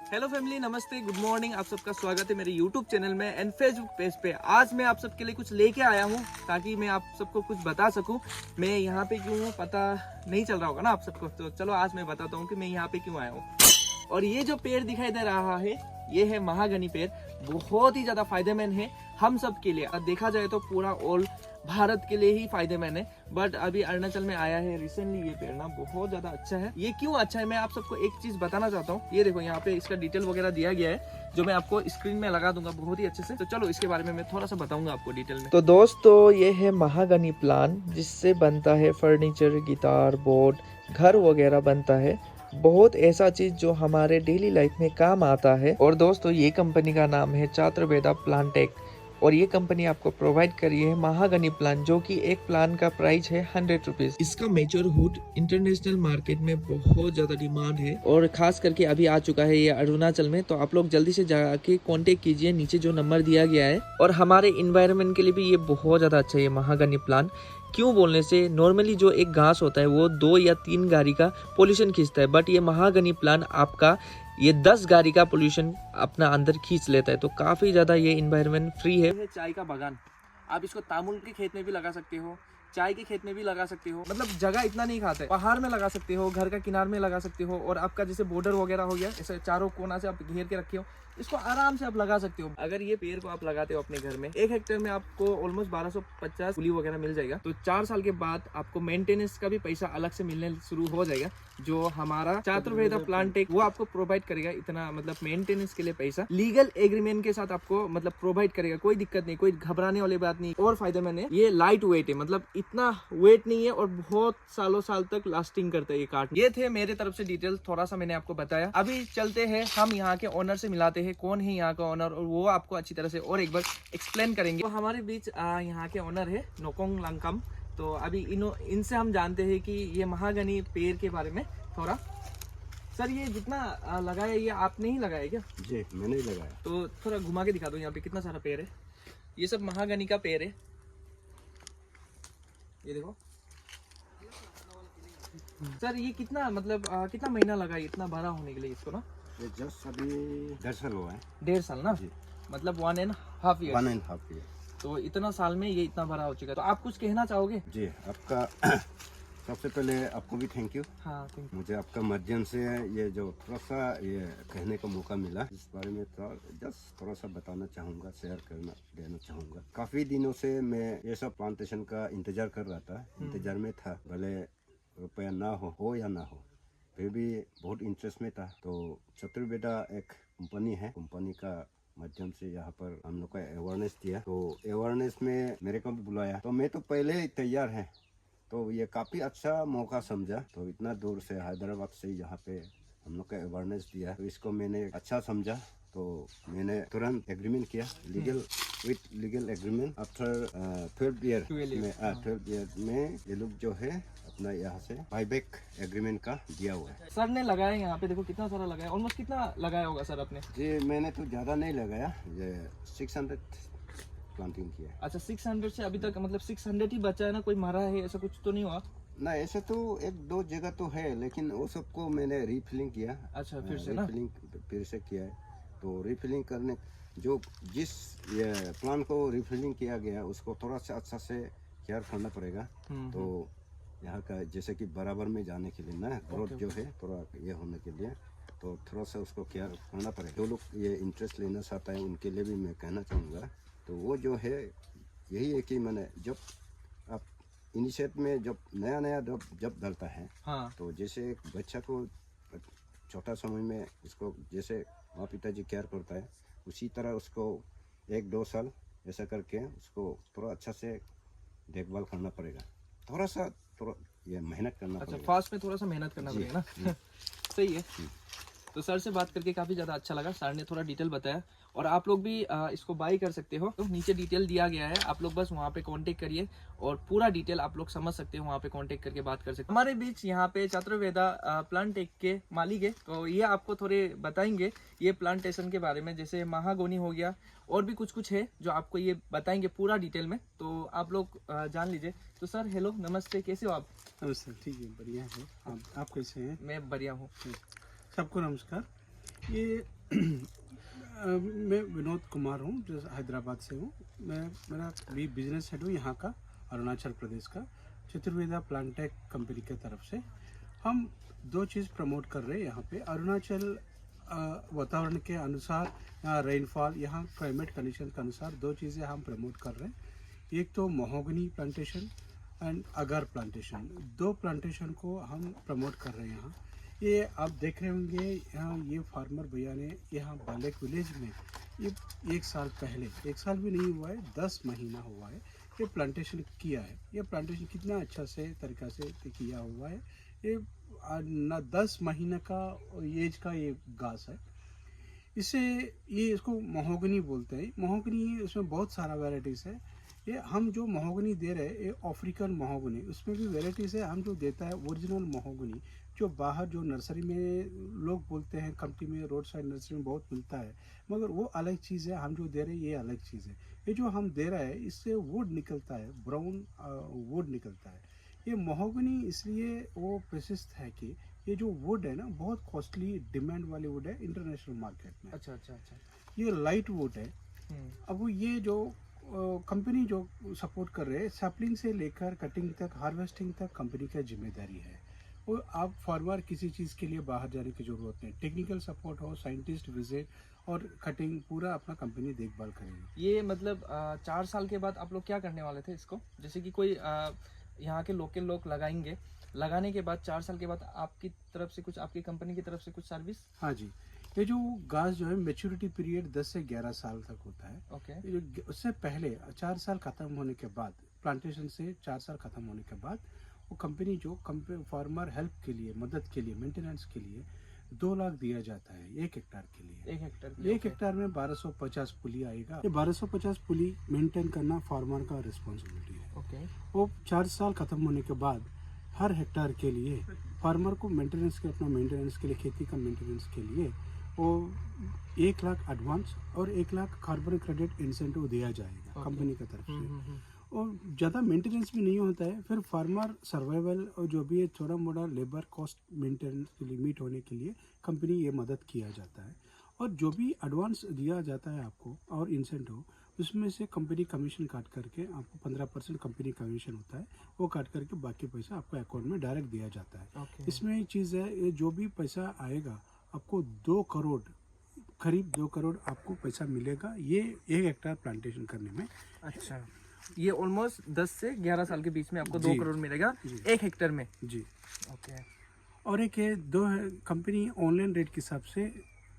Hello family, नमस्ते, good morning. आप सबका स्वागत है मेरे यूट्यूब चैनल में एंड फेसबुक पेज पे। आज मैं आप सबके लिए कुछ लेके आया हूँ ताकि मैं आप सबको कुछ बता सकूँ। मैं यहाँ पे क्यों हूँ पता नहीं चल रहा होगा ना आप सबको, तो चलो आज मैं बताता हूँ कि मैं यहाँ पे क्यों आया हूँ। और ये जो पेड़ दिखाई दे रहा है ये है महागनी पेड़। बहुत ही ज्यादा फायदेमंद है हम सब के लिए। अब देखा जाए तो पूरा ऑल भारत के लिए ही फायदेमंद है, बट अभी अरुणाचल में आया है रिसेंटली। ये पेड़ ना बहुत ज्यादा अच्छा है। ये क्यों अच्छा है मैं आप सबको एक चीज बताना चाहता हूँ। ये देखो यहाँ पे इसका डिटेल वगैरह दिया गया है जो मैं आपको स्क्रीन में लगा दूंगा बहुत ही अच्छे से। तो चलो इसके बारे में मैं थोड़ा सा बताऊंगा आपको डिटेल में। तो दोस्तों ये है महागनी प्लांट, जिससे बनता है फर्नीचर, गिटार, बोर्ड, घर वगैरह बनता है। बहुत ऐसा चीज जो हमारे डेली लाइफ में काम आता है। और दोस्तों ये कंपनी का नाम है चातुर्वेदा प्लांटेक, और ये कंपनी आपको प्रोवाइड करी है महागनी प्लांट, जो कि एक प्लांट का प्राइस है 100 रुपीज। इसका मेच्योरहुड इंटरनेशनल मार्केट में बहुत ज्यादा डिमांड है और खास करके अभी आ चुका है ये अरुणाचल में। तो आप लोग जल्दी से जाके कांटेक्ट कीजिए, नीचे जो नंबर दिया गया है। और हमारे इन्वायरमेंट के लिए भी ये बहुत ज्यादा अच्छा है ये महागनी प्लांट। क्यों बोलने से, नॉर्मली जो एक घास होता है वो 2 या 3 गाड़ी का पोल्यूशन खींचता है, बट ये महागनी प्लांट आपका ये 10 गाड़ी का पोल्यूशन अपना अंदर खींच लेता है। तो काफी ज्यादा ये इन्वायरमेंट फ्री है। चाय का बागान, आप इसको तामुल के खेत में भी लगा सकते हो, चाय के खेत में भी लगा सकते हो। मतलब जगह इतना नहीं खाता है। पहाड़ में लगा सकते हो, घर का किनार में लगा सकते हो, और आपका जैसे बॉर्डर वगैरह हो गया, ऐसे चारों कोना से आप घेर के रखे हो, इसको आराम से आप लगा सकते हो। अगर ये पेड़ को आप लगाते हो अपने घर में, 1 हेक्टेयर में आपको ऑलमोस्ट 1250 फूली वगैरह मिल जाएगा। तो 4 साल के बाद आपको मेंटेनेंस का भी पैसा अलग से मिलने शुरू हो जाएगा, जो हमारा चातुर्वेदा प्लांटेक वो आपको प्रोवाइड करेगा। इतना मतलब मेंटेनेंस के लिए पैसा लीगल एग्रीमेंट के साथ आपको मतलब प्रोवाइड करेगा। कोई दिक्कत नहीं, कोई घबराने वाली बात नहीं। और फायदेमंद है, ये लाइट वेट है, मतलब इतना वेट नहीं है और बहुत सालों साल तक लास्टिंग करता है ये काट। ये थे मेरे तरफ से डिटेल, थोड़ा सा मैंने आपको बताया। अभी चलते हैं हम यहाँ के ओनर से मिलाते हैं, कौन है यहाँ का ओनर, और वो आपको अच्छी तरह से और एक बार एक्सप्लेन करेंगे। तो हमारे बीच यहाँ के ओनर है नोकोंग लंकम। तो अभी इनसे हम जानते हैं कि ये महागनी पेड़ के बारे में थोड़ा। सर ये जितना लगाया ये आपने ही लगाया क्या? जी मैंने ही लगाया। तो थोड़ा घुमा के दिखा दो यहाँ पे कितना सारा पेड़ है। ये सब महागनी का पेड़ है, ये देखो। सर ये कितना मतलब कितना महीना लगा है इतना बड़ा होने के लिए इसको ना? ये जस्ट अभी 1.5 साल हुआ है। 1.5 साल ना? जी। मतलब 1.5 ईयर। 1.5 ईयर। तो इतना साल में ये इतना बड़ा हो चुका है। तो आप कुछ कहना चाहोगे? जी आपका सबसे पहले आपको भी थैंक यू। हाँ थैंक यू। मुझे आपका माध्यम से ये जो थोड़ा सा ये कहने का मौका मिला, इस बारे में जस्ट थोड़ा सा बताना चाहूँगा, शेयर करना देना चाहूँगा। काफ़ी दिनों से मैं ये सब प्लांटेशन का इंतजार कर रहा था, इंतजार में था। भले रुपया ना हो या ना हो, फिर भी बहुत इंटरेस्ट में था। तो चतुर्वेदा एक कंपनी है, कंपनी का माध्यम से यहाँ पर हम लोग का अवेयरनेस दिया। तो अवेयरनेस में मेरे को भी बुलाया, तो मैं तो पहले ही तैयार है। तो ये काफ़ी अच्छा मौका समझा। तो इतना दूर से हैदराबाद से यहाँ पे हम लोग का अवेयरनेस दिया, तो इसको मैंने अच्छा समझा। तो मैंने तुरंत एग्रीमेंट किया, लीगल एग्रीमेंट। आफ्टर 12 ईयर में ये लोग जो है अपना यहाँ से बाईबैक एग्रीमेंट का दिया हुआ है। सर ने लगाया यहाँ पे देखो कितना सारा लगाया, ऑलमोस्ट कितना लगाया होगा सर आपने? जी मैंने तो ज़्यादा नहीं लगाया, ये 600 प्लांटिंग किया। अच्छा 600 से अभी तक मतलब 600 ही बचा है ना? कोई मारा है ऐसा कुछ तो नहीं हुआ? ना ऐसे तो 1-2 जगह तो है, लेकिन वो सबको मैंने रीफिलिंग किया। अच्छा फिर से ना? रीफिलिंग फिर से किया है। तो रीफिलिंग करने जिस ये प्लांट को रीफिलिंग किया गया उसको थोड़ा सा अच्छा से केयर करना पड़ेगा। तो यहाँ का जैसे कि बराबर में जाने के लिए ना, ग्रोथ जो है थोड़ा ये होने के लिए, तो थोड़ा सा उसको केयर करना पड़ेगा। जो लोग ये इंटरेस्ट लेना चाहता है उनके लिए भी मैं कहना चाहूँगा। तो वो जो है यही है कि मैंने जब आप इनिशिएट में जब नया जब डलता है, हाँ। तो जैसे एक बच्चा को छोटा समय में इसको जैसे माँ पिताजी केयर करता है, उसी तरह उसको 1-2 साल ऐसा करके उसको थोड़ा अच्छा से देखभाल करना पड़ेगा। थोड़ा ये मेहनत करना अच्छा पड़ेगा। फास्ट में थोड़ा सा मेहनत करना जी, पड़ेगा ना? सही है। तो सर से बात करके काफ़ी ज़्यादा अच्छा लगा। सर ने थोड़ा डिटेल बताया, और आप लोग भी इसको बाई कर सकते हो। तो नीचे डिटेल दिया गया है, आप लोग बस वहाँ पे कांटेक्ट करिए और पूरा डिटेल आप लोग समझ सकते हो, वहाँ पे कांटेक्ट करके बात कर सकते हो। हमारे बीच यहाँ पे चातुर्वेदा प्लांटेक के मालिक है, तो ये आपको थोड़े बताएंगे ये प्लांटेशन के बारे में। जैसे महागोनी हो गया और भी कुछ है जो आपको ये बताएंगे पूरा डिटेल में, तो आप लोग जान लीजिए। तो सर हेलो, नमस्ते, कैसे हो आप? नमस्ते, ठीक है, बढ़िया है। आप कैसे हैं? मैं बढ़िया हूँ। सबको नमस्कार। ये मैं विनोद कुमार हूँ, जो हैदराबाद से हूँ। मेरा भी बिजनेस हेड हूँ यहाँ का, अरुणाचल प्रदेश का, चतुर्वेदा प्लांटेक कंपनी के तरफ से। हम दो चीज़ प्रमोट कर रहे हैं यहाँ पे। अरुणाचल वातावरण के अनुसार, यहाँ रेनफॉल, यहाँ क्लाइमेट कंडीशन के अनुसार दो चीज़ें हम प्रमोट कर रहे हैं। एक तो महोगनी प्लांटेशन एंड अगर प्लांटेशन, दो प्लांटेशन को हम प्रमोट कर रहे हैं यहाँ। ये आप देख रहे होंगे, यहाँ ये फार्मर भैया ने यहाँ बालेक विलेज में ये 1 साल पहले, 1 साल भी नहीं हुआ है, 10 महीना हुआ है ये प्लांटेशन किया है। ये प्लांटेशन कितना अच्छा से तरीक़ा से किया हुआ है। ये ना 10 महीने का एज का ये घास है। इसे ये इसको महोगनी बोलते हैं। महोगनी, इसमें बहुत सारा वैरायटीज़ है। ये हम जो महोगनी दे रहे हैं, ये अफ्रीकन महोगनी, उसमें भी वैरायटीज़ है। हम जो देता है ओरिजिनल महोगनी, जो बाहर जो नर्सरी में लोग बोलते हैं, कंपनी में, रोड साइड नर्सरी में बहुत मिलता है, मगर वो अलग चीज़ है। हम जो दे रहे हैं ये अलग चीज़ है। ये जो हम दे रहे हैं इससे वुड निकलता है, ब्राउन वुड निकलता है। ये महोगनी इसलिए वो प्रसिद्ध है कि ये जो वुड है ना, बहुत कॉस्टली डिमांड वाली वुड है इंटरनेशनल मार्केट में। अच्छा अच्छा अच्छा। ये लाइट वुड है। अब ये जो कंपनी जो सपोर्ट कर रहे हैं, सैपलिंग से लेकर कटिंग तक, हार्वेस्टिंग तक कंपनी का जिम्मेदारी है। और आप फार्मर किसी चीज़ के लिए बाहर जाने की ज़रूरत नहीं। टेक्निकल सपोर्ट हो, साइंटिस्ट विजिट और कटिंग, पूरा अपना कंपनी देखभाल करेगी। ये मतलब 4 साल के बाद आप लोग क्या करने वाले थे इसको? जैसे कि कोई यहाँ के लोकल लोग लगाएंगे, लगाने के बाद 4 साल के बाद आपकी तरफ से कुछ, आपकी कंपनी की तरफ से कुछ सर्विस? हाँ जी, ये जो घास जो है मैच्योरिटी पीरियड 10 से 11 साल तक होता है। ओके। ये जो उससे पहले 4 साल ख़त्म होने के बाद, प्लांटेशन से 4 साल ख़त्म होने के बाद, वो कंपनी जो फार्मर हेल्प के लिए, मदद के लिए, मेंटेनेंस के लिए 2 लाख दिया जाता है 1 हेक्टार के लिए। 1 हेक्टेयर के लिए? 1 हेक्टार में 1250 पुली आएगा। ये 1250 पुली मेंटेन करना फार्मर का रिस्पॉन्सिबिलिटी है। ओके। वो 4 साल ख़त्म होने के बाद हर हेक्टार के लिए फार्मर को मेंटेनेंस के, अपना मेंटेनेंस के लिए, खेती का मेंटेनेंस के लिए वो 1 लाख एडवांस और 1 लाख कार्बन क्रेडिट इंसेंटिव दिया जाएगा कंपनी की तरफ से। और ज़्यादा मेंटेनेंस भी नहीं होता है। फिर फार्मर सर्वाइवल और जो भी है थोड़ा मोड़ा लेबर कॉस्ट मेंटेनेंस के लिए, मीट होने के लिए कंपनी ये मदद किया जाता है। और जो भी एडवांस दिया जाता है आपको और इंसेंटिव, उसमें से कंपनी कमीशन काट करके आपको 15% कंपनी कमीशन होता है, वो काट करके बाकी पैसा आपको अकाउंट में डायरेक्ट दिया जाता है। ओके। इसमें एक चीज़ है, ये जो भी पैसा आएगा आपको 2 करोड़, करीब 2 करोड़ आपको पैसा मिलेगा ये 1 हेक्टार प्लांटेशन करने में। अच्छा, ये ऑलमोस्ट 10 से 11 साल के बीच में आपको 2 जी। करोड़ मिलेगा जी। 1 हेक्टेयर में? जी। ओके। और एक है, दो है, कंपनी ऑनलाइन रेट के हिसाब से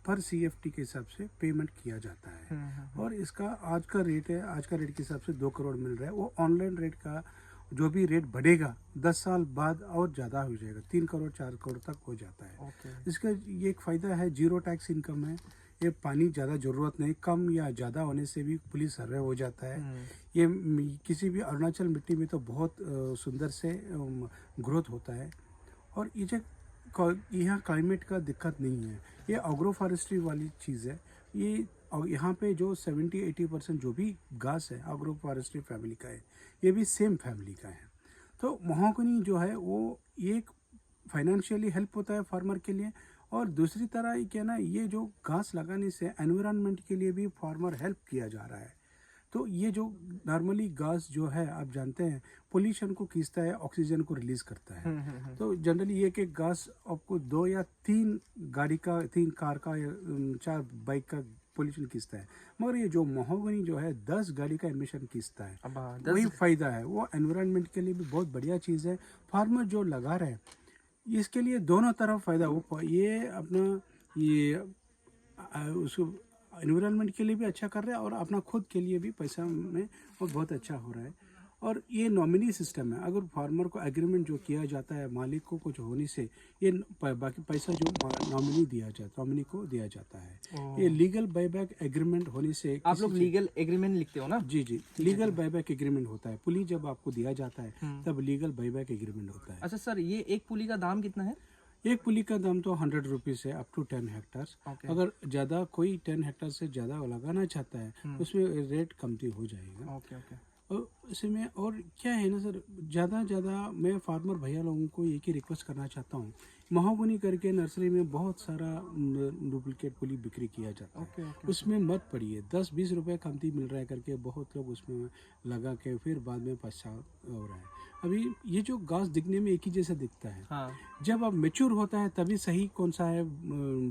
पर CFT के हिसाब से पेमेंट किया जाता है। और इसका आज का रेट है, आज का रेट के हिसाब से 2 करोड़ मिल रहा है। वो ऑनलाइन रेट का जो भी रेट बढ़ेगा 10 साल बाद और ज़्यादा हो जाएगा, 3 करोड़ 4 करोड़ तक हो जाता है। ओके। इसका ये एक फ़ायदा है, 0 टैक्स इनकम है। ये पानी ज़्यादा ज़रूरत नहीं, कम या ज़्यादा होने से भी पुलिस सर्वे हो जाता है। ये किसी भी अरुणाचल मिट्टी में तो बहुत सुंदर से ग्रोथ होता है। और ये जो यहाँ क्लाइमेट का दिक्कत नहीं है। ये एग्रो फॉरेस्ट्री वाली चीज़ है। ये यहाँ पे जो 70-80% जो भी घास है एग्रो फॉरेस्ट्री फैमिली का है, ये भी सेम फैमिली का है। तो महोगनी जो है वो एक फाइनेंशियली हेल्प होता है फार्मर के लिए। और दूसरी तरह ये क्या ना, ये जो घास लगाने से एनवायरनमेंट के लिए भी फार्मर हेल्प किया जा रहा है। तो ये जो नॉर्मली घास जो है, आप जानते हैं, पोल्यूशन को खींचता है, ऑक्सीजन को रिलीज करता है। तो जनरली ये कि घास आपको 2 या 3 गाड़ी का, 3 कार का या 4 बाइक का पोल्यूशन खींचता है, मगर ये जो महोगनी जो है 10 गाड़ी का एमिशन खींचता है। वही फायदा है, वो एनवायरनमेंट के लिए भी बहुत बढ़िया चीज़ है। फार्मर जो लगा रहे हैं इसके लिए दोनों तरफ फ़ायदा हो। ये अपना ये उसको एनवायरनमेंट के लिए भी अच्छा कर रहा है और अपना खुद के लिए भी पैसा में वो बहुत अच्छा हो रहा है। और ये नॉमिनी सिस्टम है। अगर फार्मर को एग्रीमेंट जो किया जाता है, मालिक को कुछ होने से ये बाकी पैसा जो नॉमिनी दिया जाता है, नॉमिनी को दिया जाता है। ये लीगल बायबैक एग्रीमेंट होने से, आप लोग लीगल एग्रीमेंट लिखते हो ना? जी जी, लीगल बायबैक एग्रीमेंट होता है। पुली जब आपको दिया जाता है तब लीगल बायबैक एग्रीमेंट होता है। अच्छा सर, ये एक पुली का दाम कितना है? एक पुली का दाम तो 100 रुपीज़ है, अप टू 10 हेक्टार्स। अगर ज़्यादा कोई 10 हेक्टार से ज़्यादा लगाना चाहता है उसमें रेट कमती हो जाएगा। Okay okay. और इसमें और क्या है ना सर, ज़्यादा मैं फार्मर भैया लोगों को एक ही रिक्वेस्ट करना चाहता हूँ, महोगनी करके नर्सरी में बहुत सारा डुप्लीकेट पुली बिक्री किया जाता है। ओके उसमें मत पड़िए, 10-20 रुपए कमती मिल रहा है करके बहुत लोग उसमें लगा के फिर बाद में पछतावा हो रहा है। अभी ये जो घास दिखने में एक ही जैसा दिखता है, हाँ जब अब मेच्योर होता है तभी सही कौन सा है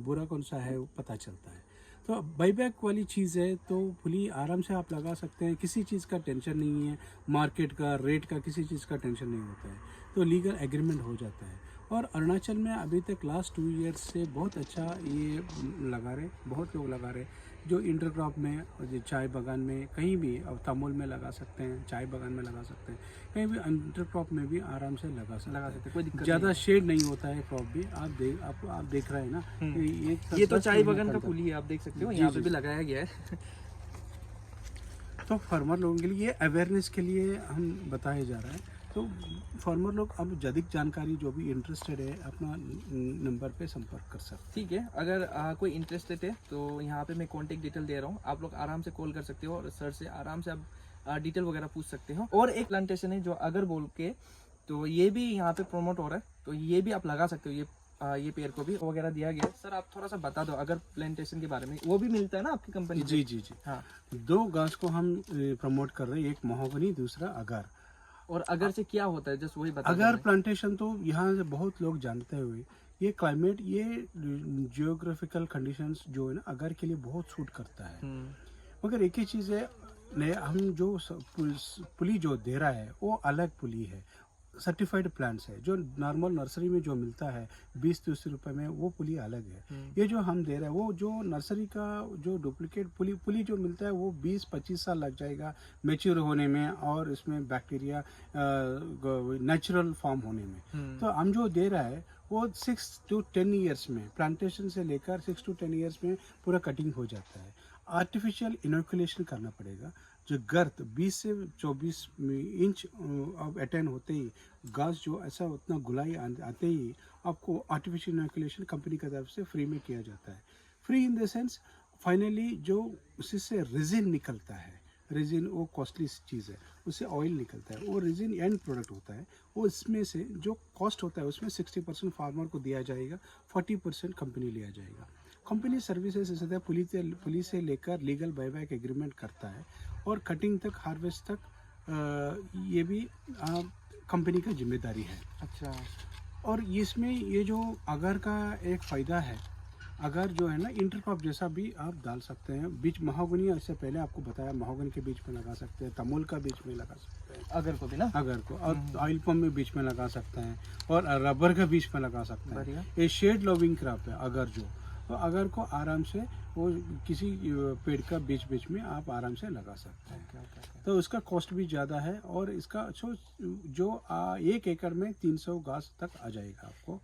बुरा कौन सा है वो पता चलता है। तो बाईबैक वाली चीज़ है तो फुली आराम से आप लगा सकते हैं, किसी चीज़ का टेंशन नहीं है, मार्केट का रेट का किसी चीज़ का टेंशन नहीं होता है, तो लीगल एग्रीमेंट हो जाता है। और अरुणाचल में अभी तक लास्ट 2 ईयर्स से बहुत अच्छा ये लगा रहे, बहुत लोग लगा रहे, जो इंटरक्रॉप में और चाय बागान में कहीं भी, अब तमोल में लगा सकते हैं, चाय बागान में लगा सकते हैं, कहीं भी इंटरक्रॉप में भी आराम से लगा सकते हैं। कोई दिक्कत ज़्यादा शेड नहीं होता है क्रॉप भी, आप देख रहे हैं ना, ये तो 10 चाय महीने बगान का करता है। पुली है, आप देख सकते हो जी, यहाँ पे जी। भी लगाया गया है। तो फार्मर लोगों के लिए अवेयरनेस के लिए हम बताया जा रहा है। तो फार्मर लोग अब अधिक जानकारी जो भी इंटरेस्टेड है अपना नंबर पे संपर्क कर सकते ठीक है, अगर कोई इंटरेस्टेड है तो यहाँ पे मैं कॉन्टेक्ट डिटेल दे रहा हूँ, आप लोग आराम से कॉल कर सकते हो और सर से आराम से आप डिटेल वगैरह पूछ सकते हो। और एक प्लांटेशन है जो अगर बोल के, तो ये भी यहाँ पे प्रमोट हो रहा है, तो ये भी आप लगा सकते हो, ये पेड़ को भी वगैरह दिया गया है। सर आप थोड़ा सा बता दो अगर प्लांटेशन के बारे में, वो भी मिलता है ना आपकी कंपनी हैं। से? जी। हाँ, 2 घास को हम प्रमोट कर रहे हैं, एक महोगनी दूसरा अगर। और अगर से क्या होता है जस्ट वही बता दो अगर हमें। प्लांटेशन तो यहाँ से बहुत लोग जानते हुए, ये क्लाइमेट, ये जियोग्राफिकल कंडीशंस जो है ना अगर के लिए बहुत सूट करता है। मगर एक ही चीज़ है, हम जो पुली जो दे रहा है वो अलग पुली है, सर्टिफाइड प्लांट्स है। जो नॉर्मल नर्सरी में जो मिलता है 20-30 रुपए में, वो पुली अलग है। ये जो हम दे रहे हैं वो जो नर्सरी का जो डुप्लीकेट पुली जो मिलता है वो 20-25 साल लग जाएगा मेच्योर होने में और इसमें बैक्टीरिया नेचुरल फॉर्म होने में। तो हम जो दे रहा है वो 6 to 10 ईयर्स में, प्लांटेशन से लेकर 6 to 10 ईयर्स में पूरा कटिंग हो जाता है। आर्टिफिशियल इनोकुलेशन करना पड़ेगा, जो गर्त 20 से 24 इंच अब अटेन होते ही घास जो ऐसा उतना गुलाई आते ही आपको आर्टिफिशियल इनोकुलेशन कंपनी की तरफ से फ्री में किया जाता है। Free in the sense finally जो उसी से रेजिन निकलता है, रेजिन वो कॉस्टली चीज़ है, उससे ऑयल निकलता है, वो रेजिन एंड प्रोडक्ट होता है। वो इसमें से जो कॉस्ट होता है उसमें 60% फार्मर को दिया जाएगा, 40% कंपनी लिया जाएगा। कंपनी सर्विसेज से पुलिस से लेकर लीगल बायबैक एग्रीमेंट करता है और कटिंग तक, हार्वेस्ट तक ये भी कंपनी का जिम्मेदारी है। अच्छा, और इसमें ये जो अगर का एक फ़ायदा है, अगर जो है ना इंटरक्रॉप जैसा भी आप डाल सकते हैं, बीच महोगनी, इससे पहले आपको बताया महोगनी के बीच में लगा सकते हैं, तमोल का बीच में लगा सकते हैं, अगर को भी ना, अगर को, और ऑयल पम्प में बीच में लगा सकते हैं, और रबर का बीच में लगा सकते हैं। बढ़िया। ये शेड लविंग क्रॉप है अगर जो, तो अगर को आराम से वो किसी पेड़ का बीच में आप आराम से लगा सकते हैं। तो उसका कॉस्ट भी ज़्यादा है और इसका जो 1 एकड़ में 300 घास तक आ जाएगा आपको,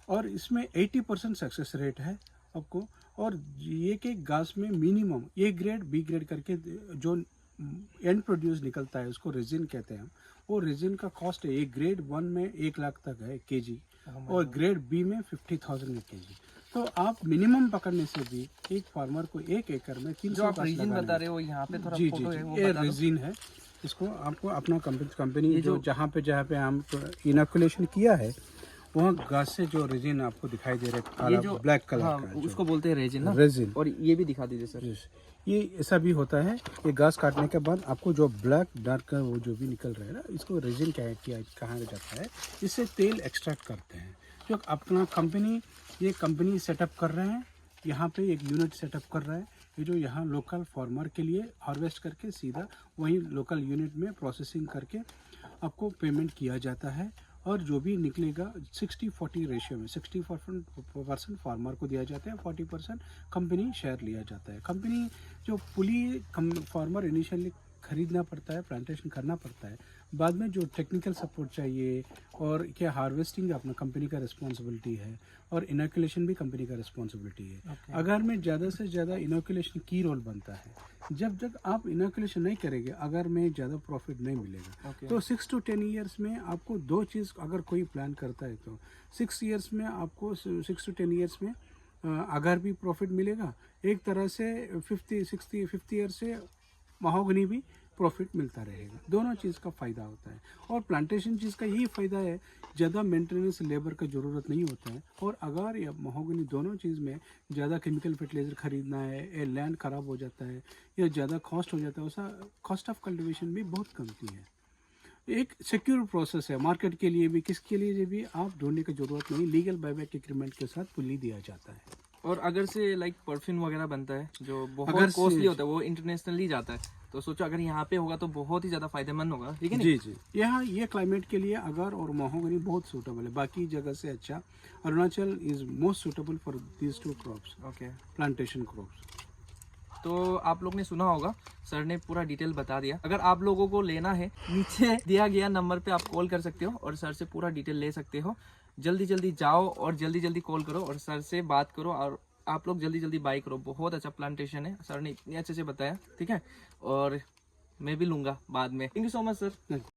और इसमें 80% सक्सेस रेट है आपको। और एक घास में minimum A grade B grade करके जो एंड प्रोड्यूस निकलता है उसको रेजिन कहते हैं। वो रेजिन का कॉस्ट है, एक ग्रेड 1 में 1 लाख तक है केजी, और ग्रेड बी में 50,000 में केजी। तो आप मिनिमम पकड़ने से भी एक फार्मर को 1 एकड़ में 300 जो आप रेजिन बता रहे हो यहाँ पे थोड़ा फोटो है वो ये बता दो। रेजिन है। इसको आपको अपना कंपनी जो जहाँ पे हम इनोकुलेशन किया है वहाँ घास से जो रेजिन आपको दिखाई दे रहा है, ये जो ब्लैक कलर हाँ, का, उसको बोलते हैं रेजिन ना, रेजिन। और ये भी दिखा दीजिए सर। ये ऐसा भी होता है, ये घास काटने के बाद आपको जो ब्लैक डार्क वो जो भी निकल रहा है ना, इसको रेजिन कहा जाता है। इससे तेल एक्सट्रैक्ट करते हैं। जो अपना कंपनी सेटअप कर रहे हैं, यहाँ पे एक यूनिट सेटअप कर रहा है, ये जो यहाँ लोकल फार्मर के लिए हार्वेस्ट करके सीधा वहीं लोकल यूनिट में प्रोसेसिंग करके आपको पेमेंट किया जाता है। और जो भी निकलेगा 60-40 रेशियो में 60% फार्मर को दिया जाता है, 40% कंपनी शेयर लिया जाता है। कंपनी जो पुली फार्मर इनिशियली खरीदना पड़ता है, प्लांटेशन करना पड़ता है, बाद में जो टेक्निकल सपोर्ट चाहिए और क्या हार्वेस्टिंग अपना कंपनी का रिस्पॉन्सिबिलिटी है, और इनोकुलेशन भी कंपनी का रिस्पॉन्सिबिलिटी है। अगर में ज़्यादा से ज़्यादा इनोकुलेशन की रोल बनता है, जब तक आप इनोकुलेशन नहीं करेंगे अगर में ज़्यादा प्रॉफिट नहीं मिलेगा। तो 6 to 10 ईयर्स में आपको 2 चीज़ अगर कोई प्लान करता है तो 6 ईयर्स में आपको 6 to 10 ईयर्स में अगर भी प्रॉफिट मिलेगा, एक तरह से 50 ईयर से महोगनी भी प्रॉफिट मिलता रहेगा। दोनों चीज़ का फ़ायदा होता है। और प्लांटेशन चीज़ का यही फ़ायदा है, ज़्यादा मेंटेनेंस लेबर का ज़रूरत नहीं होता है। और अगर या महोगनी दोनों चीज़ में ज़्यादा केमिकल फर्टिलाइज़र ख़रीदना है, या लैंड ख़राब हो जाता है या ज़्यादा कॉस्ट हो जाता है, वैसा कॉस्ट ऑफ कल्टिवेशन भी बहुत कमती है। एक सिक्योर प्रोसेस है, मार्केट के लिए भी, किसके लिए भी आप ढूंढने की ज़रूरत नहीं, लीगल बायबैक एग्रीमेंट के साथ फुल्ली दिया जाता है। और अगर से लाइक परफ्यूम वगैरह बनता है जो अगर बहुत से- कॉस्टली होता है, वो इंटरनेशनली जाता है, तो सोचो अगर यहाँ पे होगा तो बहुत ही ज़्यादा फायदेमंद होगा, ठीक है नहीं? जी। यहाँ ये क्लाइमेट के लिए अगर और महोगनी बहुत सूटेबल है, बाकी जगह से अच्छा। Arunachal is most suitable for these two crops, okay. Plantation crops. तो आप लोग ने सुना होगा, सर ने पूरा डिटेल बता दिया। अगर आप लोगों को लेना है, नीचे दिया गया नंबर पे आप कॉल कर सकते हो और सर से पूरा डिटेल ले सकते हो। जल्दी जल्दी जाओ और जल्दी जल्दी कॉल करो और सर से बात करो और आप लोग जल्दी जल्दी बाई करो। बहुत अच्छा प्लांटेशन है, सर ने इतने अच्छे से बताया, ठीक है। और मैं भी लूँगा बाद में। Thank you so much sir.